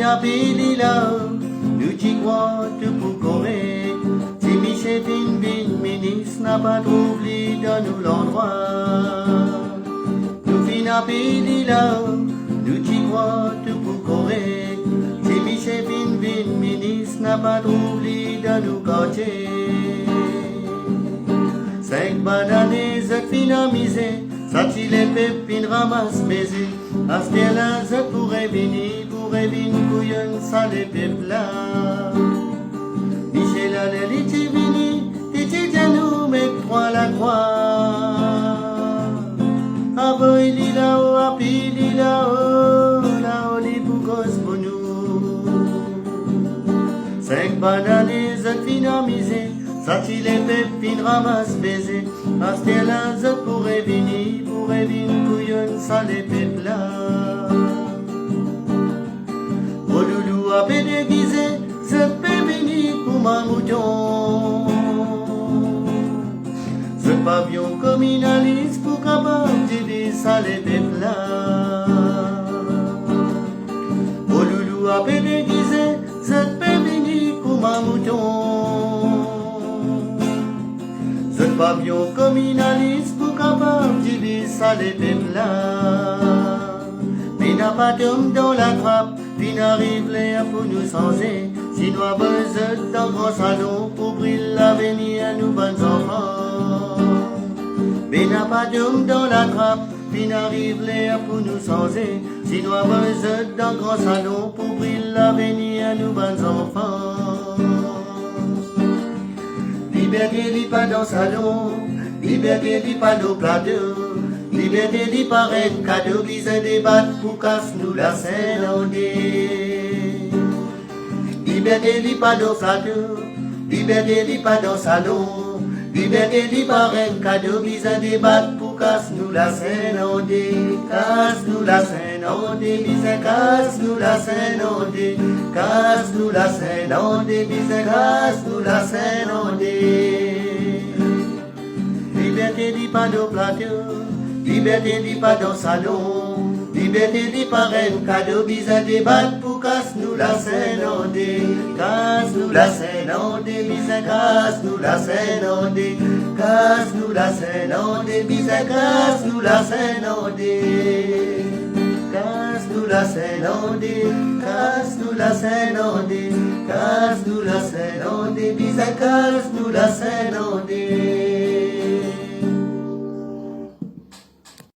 fina pilila, nous t'y crois tout pour correr. Si Michel Vin, ministre n'a pas trouvé dans nous l'endroit. Nous fina pilila, nous t'y crois tout pour correr. Si Michel Vin, ministre n'a pas trouvé dans nous quartiers. 5 bananes, zet fina misé, ça t'y les pépines ramasse baiser. À ce là, zet pourrait venir couillon, ça les pépes là. Michel allait l'iti vini, l'iti nous met 3 la croix. Avant il est là-haut, après il est là-haut, là-haut les bougos pour nous. 5 bananes, zet fina misé, ça t'y les pépines ramasse baiser. À ce là, zet pourrait venir couillon, ça les pépes là. Au loulou a peu déguisé, zet peut venir pour ma mouton. Ce pavillon communaliste pour capable d'aider ça les pépes là. Au loulou a peu déguisé, zet peut venir pour ma mouton. Ce pavillon communaliste pour capable d'aider ça les pépes là. Mais n'a pas d'homme dans la trappe, puis n'arrive l'air pour nous changer. Si nous avons besoin d'un grand salon pour briller l'avenir à nous bonnes enfants. Mais n'a pas d'homme dans la trappe, puis n'arrive l'air pour nous changer. Si nous avons besoin d'un grand salon pour briller l'avenir à nous bonnes enfants. Liberté n'est pas dans le salon, liberté n'est pas dans le plateau. Liberté n'est pas un cadeau, bise débattre pour casse nous la scène en dé. Liberté n'est pas dans le plateau, liberté n'est pas dans le salon. Liberté n'est pas un cadeau, bise débattre pour casse nous la scène en dé. Casse nous la scène en dé, bise casse nous la scène en dé. Casse nous la scène en dé, bise casse nous la scène en dé. Liberté n'est pas dans le plateau. Liberté n'est pas dans le salon, liberté n'est pas un cadeau, bise à débattre pour casse nous la scène en dé. Casse nous la scène en dé, bise casse nous la scène en dé. Casse nous la scène en dé, bise casse nous la scène en dé. Casse nous la scène en dé, casse nous la scène en dé. Casse nous la scène en dé, bise casse nous la scène en dé.